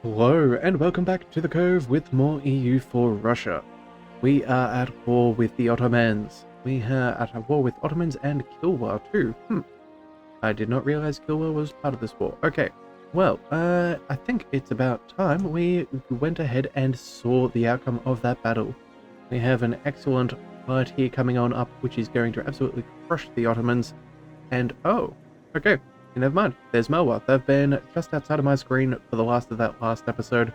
Hello, and welcome back to the Cove with more EU4 Russia. We are at war with the Ottomans. We are at a war with Ottomans and Kilwa too. I did not realize Kilwa was part of this war. Okay, well, I think it's about time we went ahead and saw the outcome of that battle. We have an excellent fight here coming on up, which is going to absolutely crush the Ottomans. And, oh, okay. Never mind, there's Melwa. They've been just outside of my screen for the last of that last episode.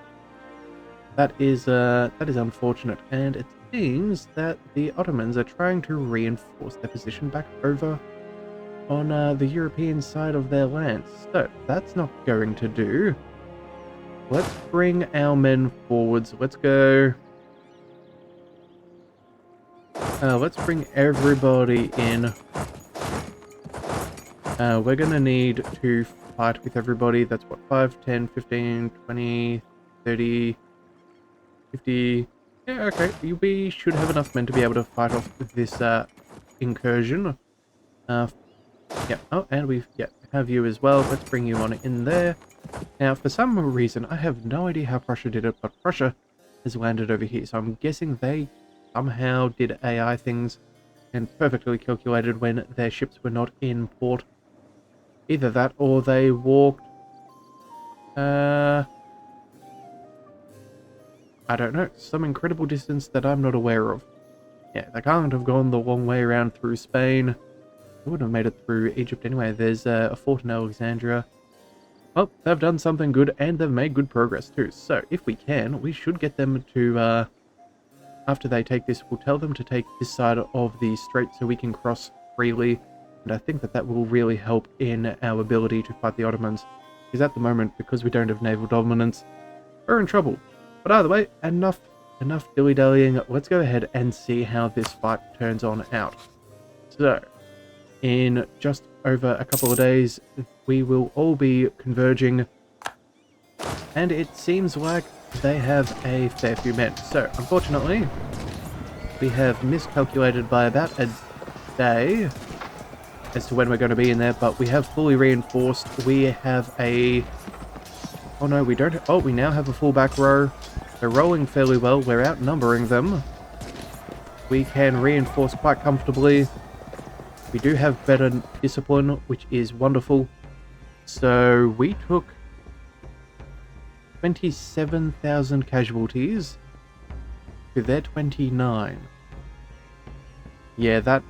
That is unfortunate, and it seems that the Ottomans are trying to reinforce their position back over on the European side of their lands. So, that's not going to do. Let's bring our men forwards. Let's go. Let's bring everybody in. We're gonna need to fight with everybody. That's what, 5, 10, 15, 20, 30, 50... Yeah, okay. We should have enough men to be able to fight off this incursion. Yeah. Oh, and we have you as well. Let's bring you on in there. Now, for some reason, I have no idea how Prussia did it, but Prussia has landed over here. So I'm guessing they somehow did AI things and perfectly calculated when their ships were not in port. Either that or they walked... I don't know. Some incredible distance that I'm not aware of. Yeah, they can't have gone the long way around through Spain. They wouldn't have made it through Egypt anyway. There's a fort in Alexandria. Well, they've done something good and they've made good progress too. So, if we can, we should get them to... after they take this, we'll tell them to take this side of the strait so we can cross freely. And I think that will really help in our ability to fight the Ottomans. Because at the moment, because we don't have naval dominance, we're in trouble. But either way, enough dilly-dallying. Let's go ahead and see how this fight turns on out. So, in just over a couple of days, we will all be converging. And it seems like they have a fair few men. So, unfortunately, we have miscalculated by about a day as to when we're going to be in there, but we have fully reinforced. We have a... Oh no, we don't... Oh, we now have a full back row. They're rolling fairly well. We're outnumbering them. We can reinforce quite comfortably. We do have better discipline, which is wonderful. So we took 27,000 casualties to their 29. Yeah, that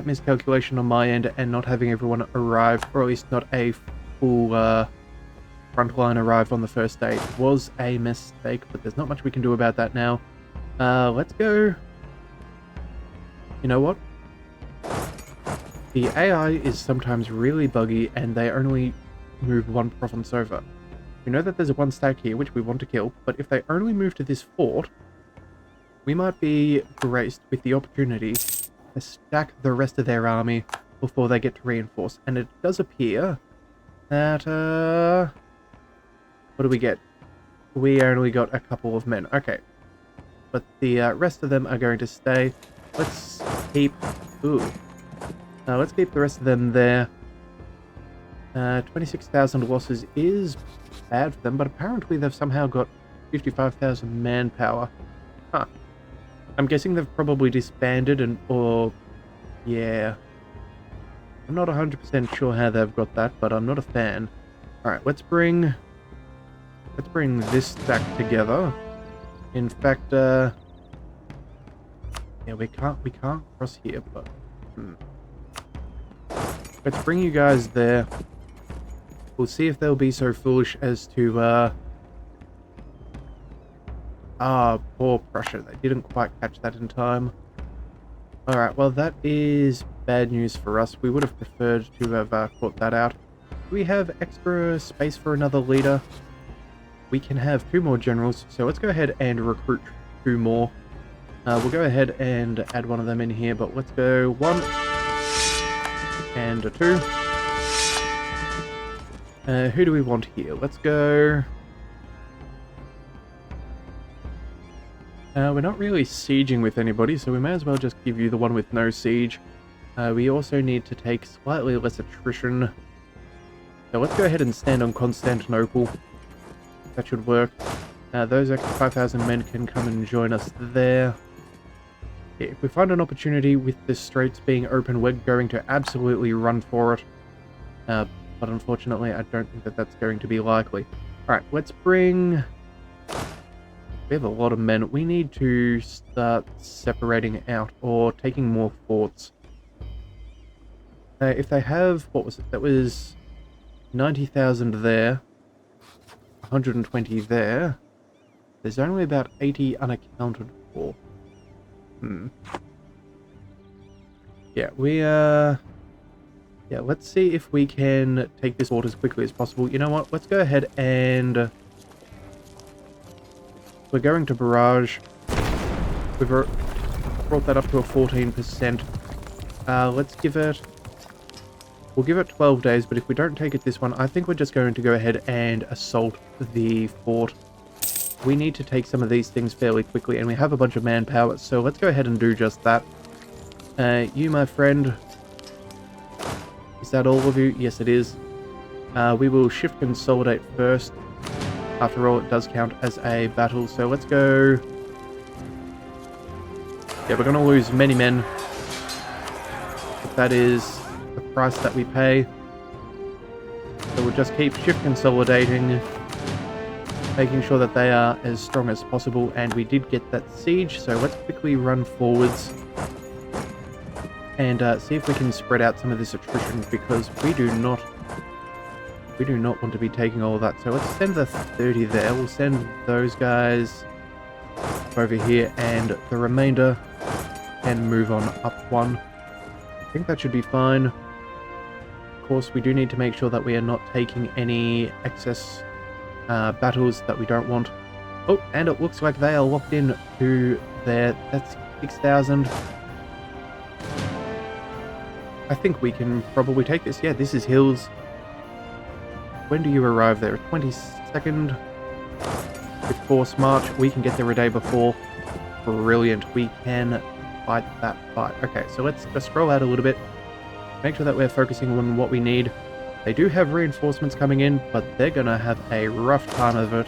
miscalculation on my end and not having everyone arrive, or at least not a full front line arrive on the first day, was a mistake, but there's not much we can do about that now. Let's go... You know what? The AI is sometimes really buggy and they only move one province over. We know that there's a one stack here which we want to kill, but if they only move to this fort, we might be graced with the opportunity to stack the rest of their army before they get to reinforce. And it does appear that, what do we get? We only got a couple of men. Okay. But the rest of them are going to stay. Let's keep... let's keep the rest of them there. 26,000 losses is bad for them, but apparently they've somehow got 55,000 manpower. Huh. I'm guessing they've probably disbanded yeah. I'm not 100% sure how they've got that, but I'm not a fan. Alright, let's bring this stack together. In fact, yeah, we can't cross here, but let's bring you guys there. We'll see if they'll be so foolish as to poor Prussia. They didn't quite catch that in time. Alright, well that is bad news for us. We would have preferred to have caught that out. Do we have extra space for another leader? We can have 2 more generals, so let's go ahead and recruit 2 more. We'll go ahead and add one of them in here, but let's go 1 and a 2. Who do we want here? Let's go... we're not really sieging with anybody, so we may as well just give you the one with no siege. We also need to take slightly less attrition. So let's go ahead and stand on Constantinople. That should work. Those extra 5,000 men can come and join us there. Yeah, if we find an opportunity with the straits being open, we're going to absolutely run for it. But unfortunately, I don't think that that's going to be likely. Alright, let's bring... We have a lot of men. We need to start separating out or taking more forts. If they have... What was it? That was 90,000 there. 120 there. There's only about 80 unaccounted for. Yeah, yeah, let's see if we can take this fort as quickly as possible. You know what? Let's go ahead and... We're going to barrage. We've brought that up to a 14%. Let's give it... We'll give it 12 days, but if we don't take it this one, I think we're just going to go ahead and assault the fort. We need to take some of these things fairly quickly, and we have a bunch of manpower, so let's go ahead and do just that. You, my friend... Is that all of you? Yes, it is. We will shift consolidate first. After all, it does count as a battle, so let's go... Yeah, we're going to lose many men. But that is the price that we pay. So we'll just keep shift consolidating, making sure that they are as strong as possible, and we did get that siege, so let's quickly run forwards and see if we can spread out some of this attrition, because we do not want to be taking all of that. So let's send the 30 there. We'll send those guys over here, and the remainder can move on up one. I think that should be fine. Of course, we do need to make sure that we are not taking any excess battles that we don't want. Oh, and it looks like they are locked in to their... That's 6,000. I think we can probably take this. Yeah, this is hills. When do you arrive there? 22nd. With force march, we can get there a day before. Brilliant. We can fight that fight. Okay, so let's just scroll out a little bit. Make sure that we're focusing on what we need. They do have reinforcements coming in, but they're gonna have a rough time of it.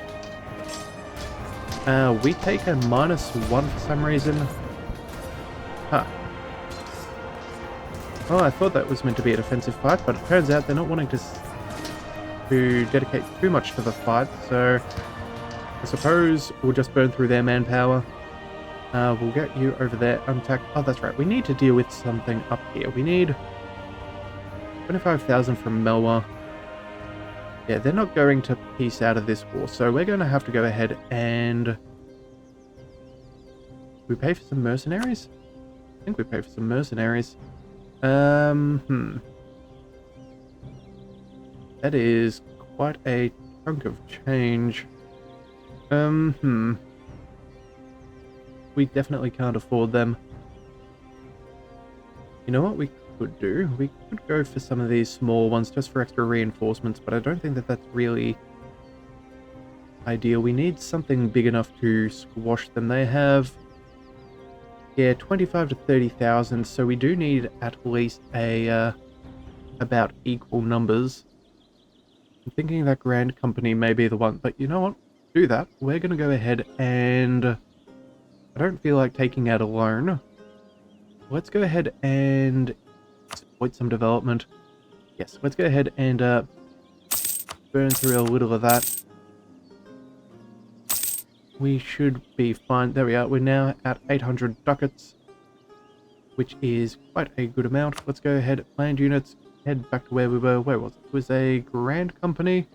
We take a -1 for some reason. Huh. Oh, I thought that was meant to be a defensive fight, but it turns out they're not wanting to dedicate too much to the fight, so I suppose we'll just burn through their manpower. We'll get you over there, untack. Oh, that's right. We need to deal with something up here. We need 25,000 from Melwa. Yeah, they're not going to piece out of this war, so we're going to have to go ahead and... We pay for some mercenaries? I think we pay for some mercenaries. That is quite a chunk of change. We definitely can't afford them. You know what we could do? We could go for some of these small ones just for extra reinforcements, but I don't think that that's really ideal. We need something big enough to squash them. They have... Yeah, 25 to 30,000, so we do need at least a about equal numbers. I'm thinking that Grand Company may be the one, but you know what? Do that. We're going to go ahead and... I don't feel like taking out a loan. Let's go ahead and exploit some development. Yes, let's go ahead and burn through a little of that. We should be fine. There we are. We're now at 800 ducats, which is quite a good amount. Let's go ahead, land units, head back to where we were. Where was it? It was a Grand Company.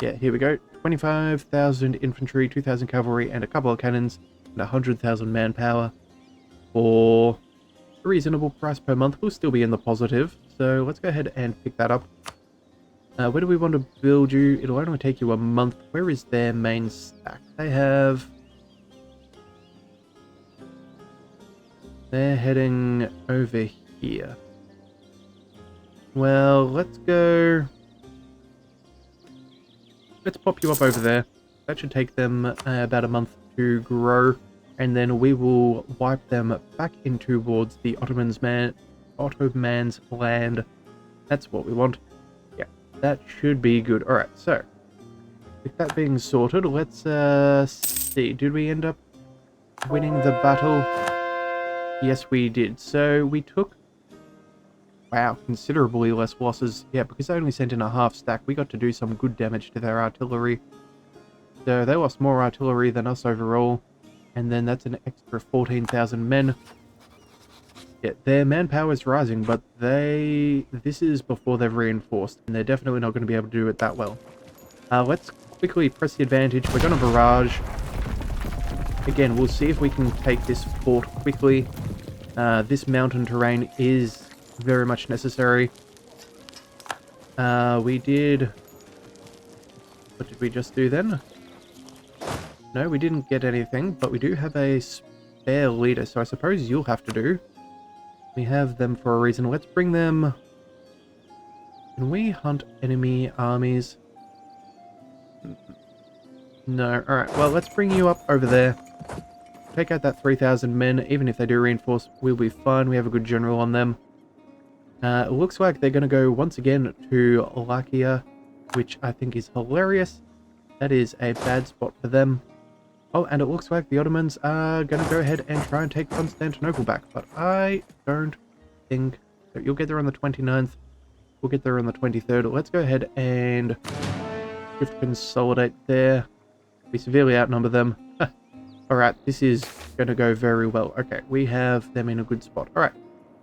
Yeah, here we go. 25,000 infantry, 2,000 cavalry, and a couple of cannons, and 100,000 manpower for a reasonable price per month. We'll still be in the positive, so let's go ahead and pick that up. Where do we want to build you? It'll only take you a month. Where is their main stack? They're heading over here. Well, let's go... Let's pop you up over there. That should take them about a month to grow, and then we will wipe them back in towards the Ottoman's land That's what we want. Yeah, that should be good. Alright, so with that being sorted, let's see. Did we end up winning the battle? Yes, we did. So we took, wow, considerably less losses. Yeah, because they only sent in a half stack, we got to do some good damage to their artillery. So they lost more artillery than us overall. And then that's an extra 14,000 men. Yeah, their manpower is rising, but this is before they've reinforced, and they're definitely not going to be able to do it that well. Let's quickly press the advantage. We're going to barrage. Again, we'll see if we can take this fort quickly. This mountain terrain is very much necessary. We did... What did we just do then? No, we didn't get anything, but we do have a spare leader, so I suppose you'll have to do. We have them for a reason. Let's bring them... Can we hunt enemy armies? No. Alright, well, let's bring you up over there. Take out that 3,000 men. Even if they do reinforce, we'll be fine. We have a good general on them. It looks like they're going to go once again to Lakia, which I think is hilarious. That is a bad spot for them. Oh, and it looks like the Ottomans are going to go ahead and try and take Constantinople back, but I don't think so. You'll get there on the 29th. We'll get there on the 23rd. Let's go ahead and shift consolidate there. We severely outnumber them. Alright, this is going to go very well. Okay, we have them in a good spot. Alright,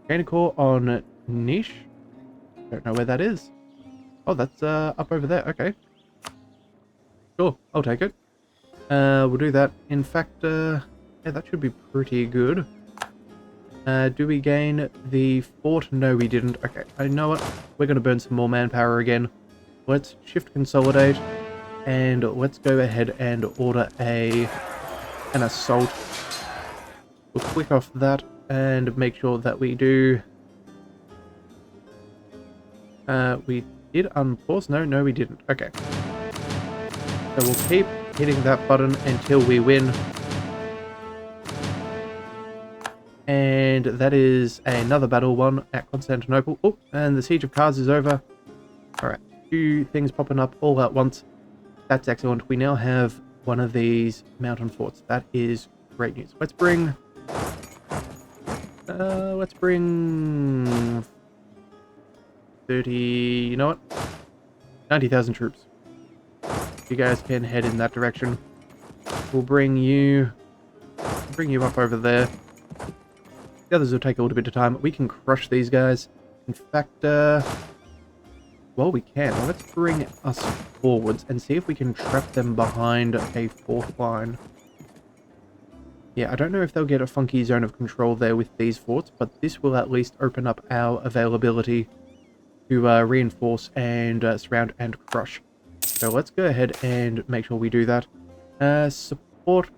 gain a core on Niche. Don't know where that is. Oh, that's up over there. Okay. Sure, I'll take it. We'll do that. In fact, yeah, that should be pretty good. Do we gain the fort? No, we didn't. Okay, I know what. We're going to burn some more manpower again. Let's shift consolidate, and let's go ahead and order an assault. We'll click off that and make sure that we do... we did unpause? No, we didn't. Okay. So we'll keep hitting that button until we win. And that is another battle won at Constantinople. Oh, and the Siege of Kars is over. Alright, two things popping up all at once. That's excellent. We now have one of these mountain forts. That is great news. Let's bring 30, you know what? 90,000 troops. You guys can head in that direction. We'll bring you up over there. The others will take a little bit of time. We can crush these guys. In fact, well, we can. Let's bring us forwards and see if we can trap them behind a fourth line. Yeah, I don't know if they'll get a funky zone of control there with these forts, but this will at least open up our availability to reinforce and surround and crush. So let's go ahead and make sure we do that. Support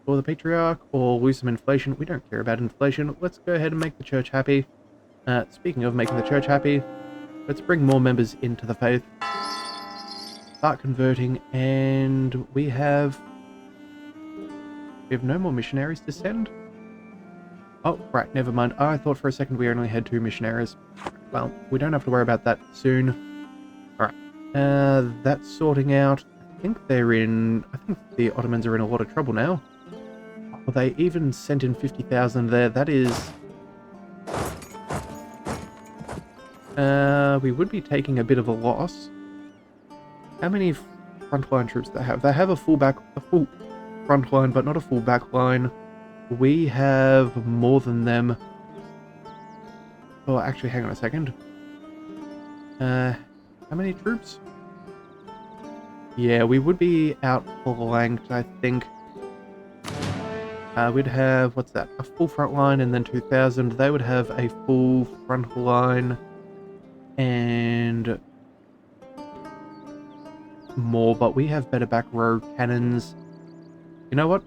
for the Patriarch or lose some inflation. We don't care about inflation. Let's go ahead and make the church happy. Speaking of making the church happy, let's bring more members into the faith. Start converting, and we have no more missionaries to send. Oh, right, never mind. I thought for a second we only had 2 missionaries. Well, we don't have to worry about that soon. Alright. That's sorting out. I think the Ottomans are in a lot of trouble now. Well, they even sent in 50,000 there. That is... we would be taking a bit of a loss. How many frontline troops do they have? They have a full front line, but not a full back line. We have more than them. Oh, actually, hang on a second. How many troops? Yeah, we would be outflanked, I think. We'd have, what's that? A full front line and then 2,000. They would have a full front line and more, but we have better back row cannons. You know what?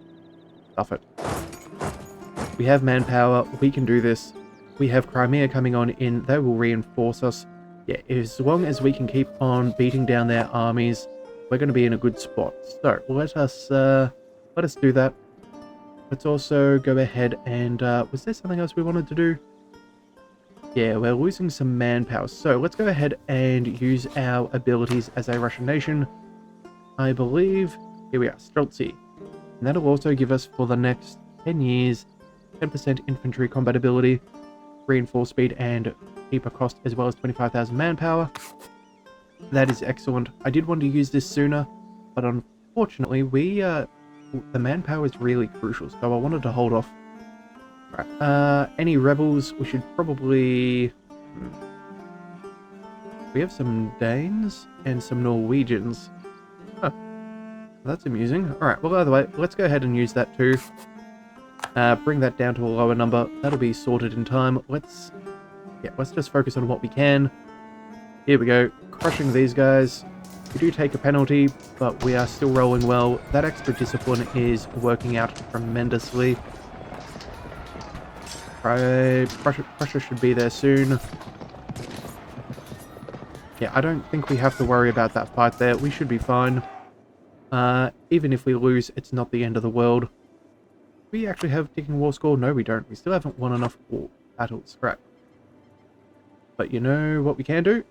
Stuff it. We have manpower. We can do this. We have Crimea coming on in. They will reinforce us. Yeah, as long as we can keep on beating down their armies, we're going to be in a good spot. So let us do that. Let's also go ahead and was there something else we wanted to do? Yeah, we're losing some manpower. So let's go ahead and use our abilities as a Russian nation. I believe, here we are, Streltsy. And that'll also give us for the next 10 years, 10% infantry combat ability, reinforced speed and cheaper cost, as well as 25,000 manpower. That is excellent. I did want to use this sooner, but unfortunately, the manpower is really crucial, so I wanted to hold off. Right. Any rebels? We should probably... We have some Danes and some Norwegians. Huh. That's amusing. Alright, well, either way, let's go ahead and use that too. Bring that down to a lower number. That'll be sorted in time. Let's just focus on what we can. Here we go. Crushing these guys. We do take a penalty, but we are still rolling well. That extra discipline is working out tremendously. Pressure should be there soon. Yeah, I don't think we have to worry about that fight there. We should be fine. Even if we lose, it's not the end of the world. We actually have ticking war score? No, we don't. We still haven't won enough war battles. Right. But you know what we can do?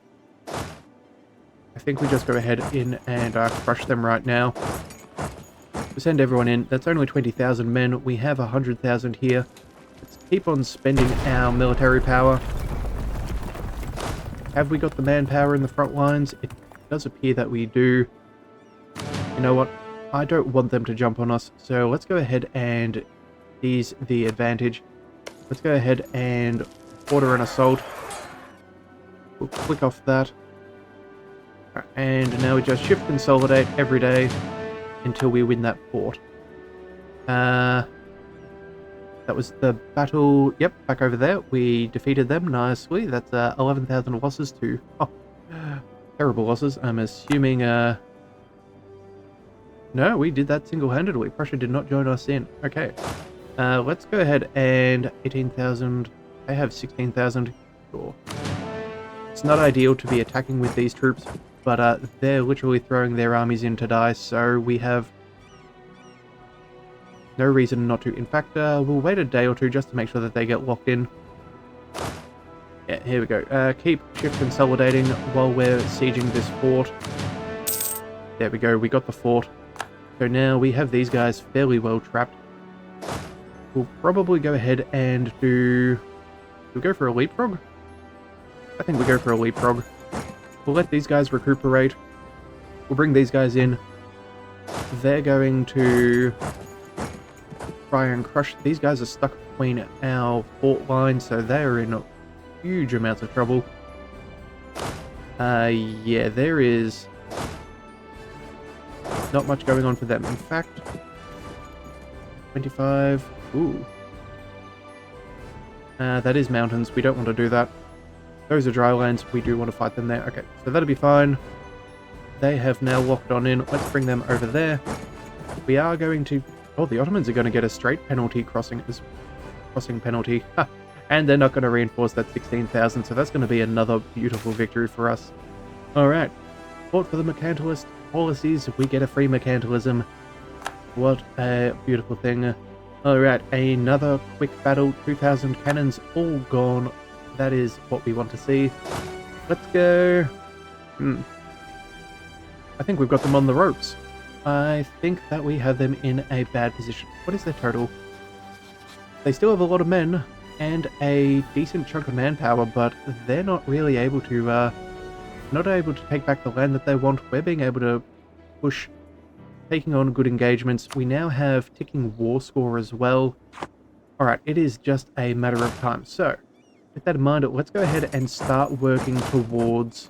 I think we just go ahead in and crush them right now. We send everyone in. That's only 20,000 men. We have 100,000 here. Let's keep on spending our military power. Have we got the manpower in the front lines? It does appear that we do. You know what? I don't want them to jump on us, so let's go ahead and seize the advantage. Let's go ahead and order an assault. We'll click off that. And now we just shift consolidate every day until we win that fort. That was the battle. Yep, back over there. We defeated them nicely. That's 11,000 losses to... Oh, terrible losses. I'm assuming... No, we did that single-handedly. Prussia did not join us in. Okay. Let's go ahead and... 18,000. I have 16,000. Sure. It's not ideal to be attacking with these troops, but they're literally throwing their armies in to die, so we have no reason not to. In fact, we'll wait a day or two just to make sure that they get locked in. Yeah, here we go. Keep shift consolidating while we're sieging this fort. There we go, we got the fort. So now we have these guys fairly well trapped. We'll probably go ahead and do... We'll go for a leapfrog? I think we go for a leapfrog. We'll let these guys recuperate. We'll bring these guys in. They're going to try and crush... These guys are stuck between our fort lines, so they're in huge amounts of trouble. Yeah, there is not much going on for them. In fact, 25... Ooh. That is mountains. We don't want to do that. Those are dry lands. We do want to fight them there. Okay, so that'll be fine. They have now locked on in. Let's bring them over there. We are going to... Oh, the Ottomans are going to get a straight penalty crossing penalty. Ha. And they're not going to reinforce that 16,000, so that's going to be another beautiful victory for us. Alright. Fought for the mercantilist policies. We get a free mercantilism. What a beautiful thing. Alright, another quick battle. 2,000 cannons all gone. That is what we want to see. Let's go. I think we've got them on the ropes. I think that we have them in a bad position. What is their total? They still have a lot of men and a decent chunk of manpower, but they're not really able to, not able to take back the land that they want. We're being able to push, taking on good engagements. We now have ticking war score as well. Alright, it is just a matter of time. So, with that in mind, let's go ahead and start working towards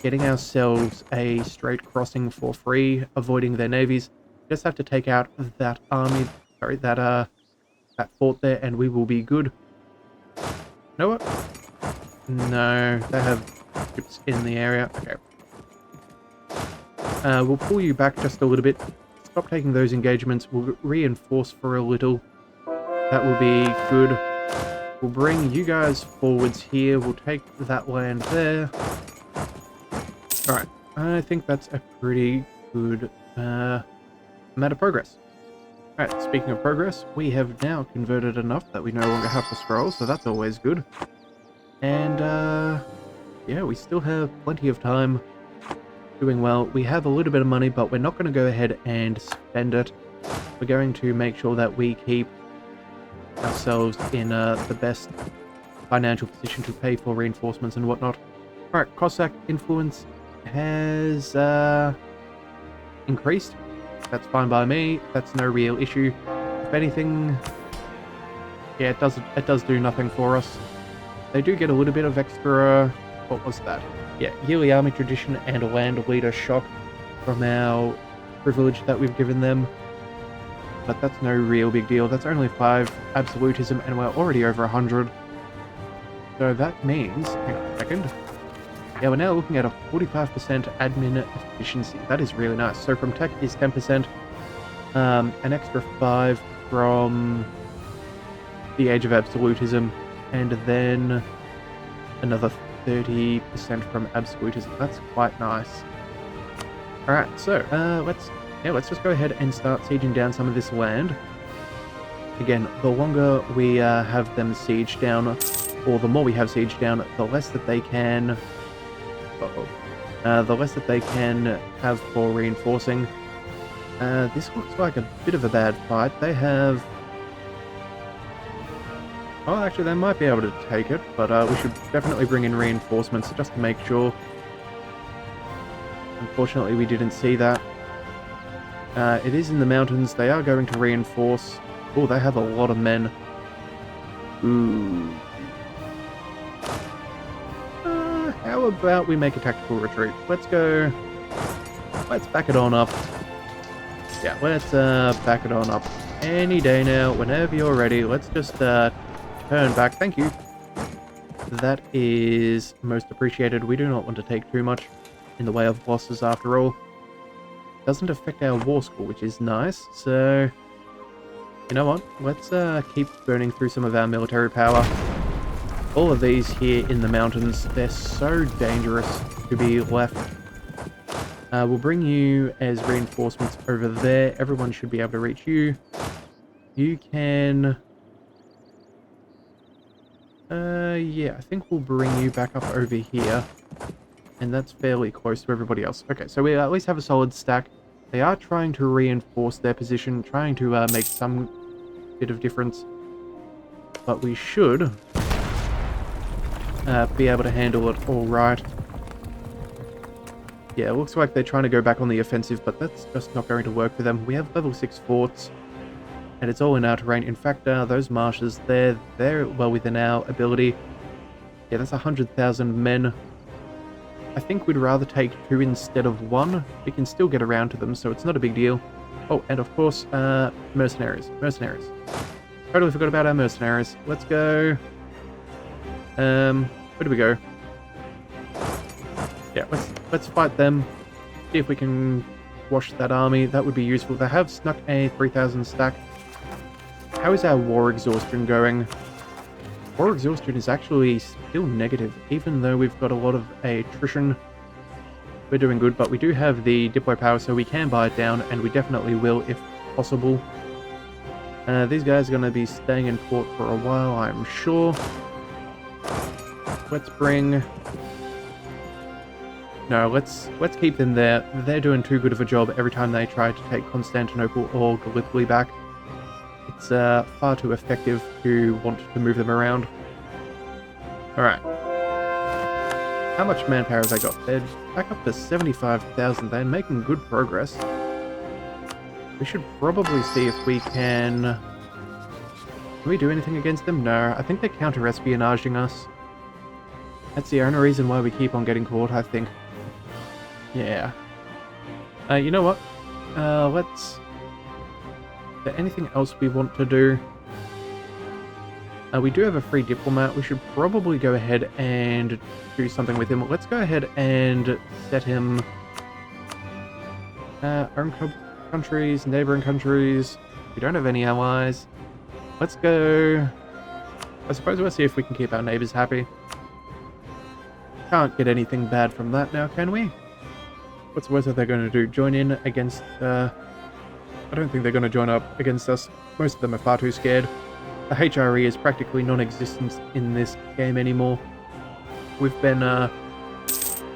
getting ourselves a straight crossing for free, avoiding their navies. Just have to take out that army, sorry, that fort there, and we will be good. You know what? No, they have troops in the area. Okay. We'll pull you back just a little bit. Stop taking those engagements. We'll reinforce for a little. That will be good. We'll bring you guys forwards here. We'll take that land there. Alright, I think that's a pretty good amount of progress. Alright, speaking of progress, we have now converted enough that we no longer have to scroll, so that's always good. And, yeah, we still have plenty of time. Doing well. We have a little bit of money, but we're not going to go ahead and spend it. We're going to make sure that we keep ourselves in the best financial position to pay for reinforcements and whatnot. Alright, Cossack influence has increased. That's fine by me. That's no real issue. If anything, yeah, it does do nothing for us. They do get a little bit of extra... What was that? Yeah, yearly army tradition and a land leader shock from our privilege that we've given them. But that's no real big deal. That's only 5 absolutism, and we're already over 100. So that means... Hang on a second. Yeah, we're now looking at a 45% admin efficiency. That is really nice. So from tech is 10%. An extra 5 from the Age of Absolutism. And then another 30% from Absolutism. That's quite nice. Alright, so let's just go ahead and start sieging down some of this land. Again, the longer we have them siege down, or the more we have siege down, the less that they can... the less that they can have for reinforcing. This looks like a bit of a bad fight. They have... Oh, actually, they might be able to take it, but we should definitely bring in reinforcements just to make sure. Unfortunately, we didn't see that. It is in the mountains. They are going to reinforce. Oh, they have a lot of men. Ooh. How about we make a tactical retreat? Let's go... Let's back it on up. Yeah, let's back it on up. Any day now, whenever you're ready. Let's just turn back. Thank you. That is most appreciated. We do not want to take too much in the way of losses after all. Doesn't affect our war score, which is nice. So, you know what? Let's keep burning through some of our military power. All of these here in the mountains, they're so dangerous to be left. We'll bring you as reinforcements over there. Everyone should be able to reach you. You can... yeah, I think we'll bring you back up over here. And that's fairly close to everybody else. Okay, so we at least have a solid stack. They are trying to reinforce their position, trying to make some bit of difference. But we should be able to handle it all right. Yeah, it looks like they're trying to go back on the offensive, but that's just not going to work for them. We have level 6 forts, and it's all in our terrain. In fact, those marshes, they're well within our ability. Yeah, that's 100,000 men. I think we'd rather take 2 instead of 1. We can still get around to them, so it's not a big deal. Oh, and of course, mercenaries. Mercenaries. Totally forgot about our mercenaries. Let's go. Where do we go? Yeah, let's fight them. See if we can wash that army. That would be useful. They have snuck a 3,000 stack. How is our war exhaustion going? War exhaustion is actually still negative, even though we've got a lot of attrition. We're doing good, but we do have the diplo power, so we can buy it down, and we definitely will if possible. These guys are going to be staying in port for a while, I'm sure. Let's bring... No, let's keep them there. They're doing too good of a job every time they try to take Constantinople or Gallipoli back. It's far too effective to want to move them around. Alright. How much manpower have they got? They're back up to 75,000. They're making good progress. We should probably see if we can... Can we do anything against them? No, I think they're counter-espionaging us. That's the only reason why we keep on getting caught, I think. Yeah. You know what? Let's... Is there anything else we want to do? We do have a free diplomat. We should probably go ahead and do something with him. Let's go ahead and set him... own countries, neighboring countries. We don't have any allies. Let's go... I suppose we'll see if we can keep our neighbors happy. Can't get anything bad from that now, can we? What's the worst that they're going to do? Join in against... I don't think they're going to join up against us. Most of them are far too scared. The HRE is practically non-existent in this game anymore. We've been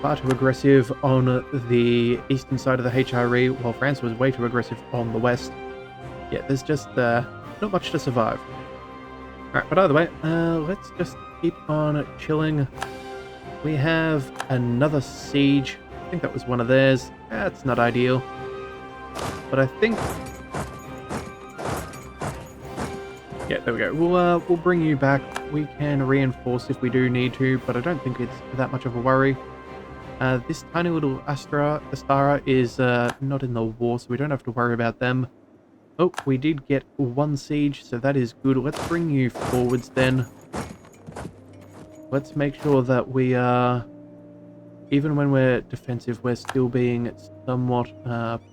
far too aggressive on the eastern side of the HRE, while France was way too aggressive on the west. Yeah, there's just not much to survive. Alright, but either way, let's just keep on chilling. We have another siege. I think that was one of theirs. That's not ideal. But I think... yeah, there we go. We'll bring you back. We can reinforce if we do need to, but I don't think it's that much of a worry. This tiny little Astara is not in the war, so we don't have to worry about them. Oh, we did get one siege, so that is good. Let's bring you forwards then. Let's make sure that we are, even when we're defensive, we're still being somewhat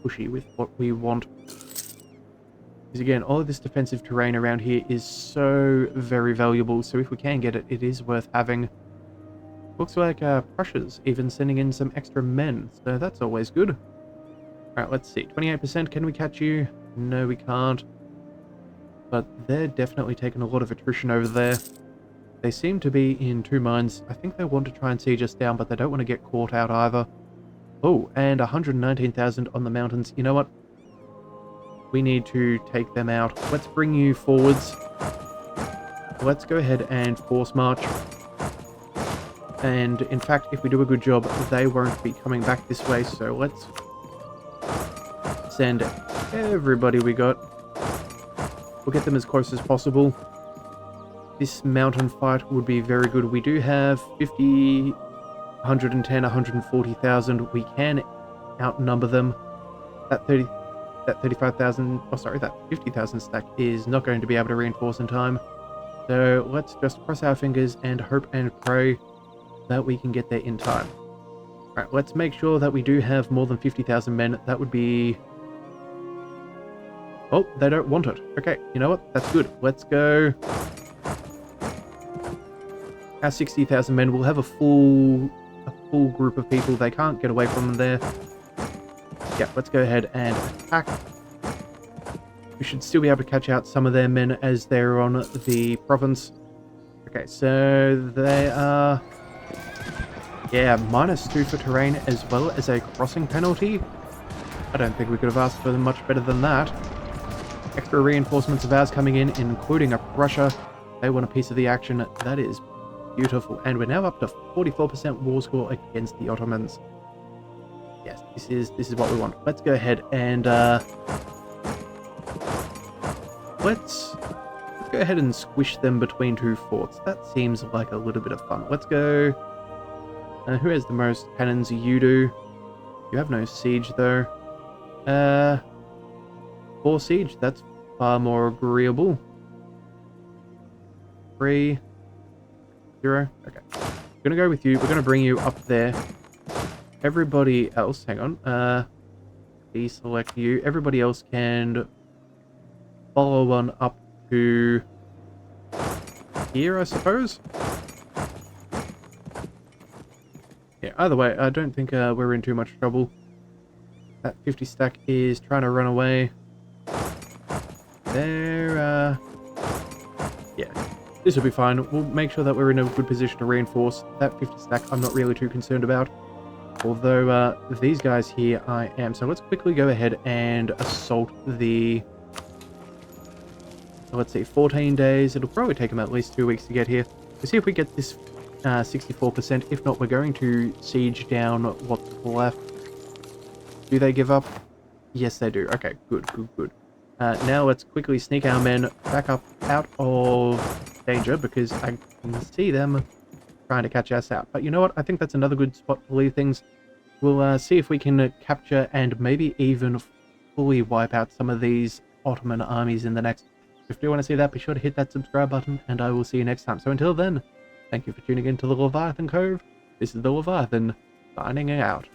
pushy with what we want. Because again, all of this defensive terrain around here is so very valuable, so if we can get it, it is worth having. Looks like Prussia's even sending in some extra men, so that's always good. Alright, let's see. 28%, can we catch you? No, we can't. But they're definitely taking a lot of attrition over there. They seem to be in two minds. I think they want to try and siege us down, but they don't want to get caught out either. Oh, and 119,000 on the mountains. You know what? We need to take them out. Let's bring you forwards. Let's go ahead and force march. And in fact, if we do a good job, they won't be coming back this way, so let's send everybody we got. We'll get them as close as possible. This mountain fight would be very good. We do have 50, 110, 140,000. We can outnumber them. That 35,000, oh sorry, that 50,000 stack is not going to be able to reinforce in time. So let's just cross our fingers and hope and pray that we can get there in time. Alright, let's make sure that we do have more than 50,000 men. That would be... oh, they don't want it. Okay, you know what? That's good. Let's go. Our 60,000 men will have a full group of people. They can't get away from them there. Yeah, let's go ahead and attack. We should still be able to catch out some of their men as they're on the province. Okay, so they are... yeah, -2 for terrain as well as a crossing penalty. I don't think we could have asked for much better than that. Extra reinforcements of ours coming in, including a Prussia. They want a piece of the action. That is beautiful. And we're now up to 44% war score against the Ottomans. Yes, this is what we want. Let's go ahead and let's go ahead and squish them between two forts. That seems like a little bit of fun. Let's go. Who has the most cannons? You do. You have no siege though. 4 siege. That's far more agreeable. 3, 0. Okay. I'm gonna go with you. We're gonna bring you up there. Everybody else, hang on. Deselect you. Everybody else can follow on up to here, I suppose. Yeah, either way, I don't think we're in too much trouble. That 50 stack is trying to run away. They're, yeah, this will be fine. We'll make sure that we're in a good position to reinforce. That 50 stack I'm not really too concerned about. Although, these guys here I am. So let's quickly go ahead and assault the... let's see, 14 days. It'll probably take them at least 2 weeks to get here. We'll see if we get this 64%. If not, we're going to siege down what's left. Do they give up? Yes, they do. Okay, good, good, good. Now let's quickly sneak our men back up out of danger, because I can see them trying to catch us out. But you know what? I think that's another good spot to leave things. We'll see if we can capture and maybe even fully wipe out some of these Ottoman armies in the next. If you want to see that, be sure to hit that subscribe button, and I will see you next time. So until then, thank you for tuning in to the Leviathan Cove. This is the Leviathan, signing out.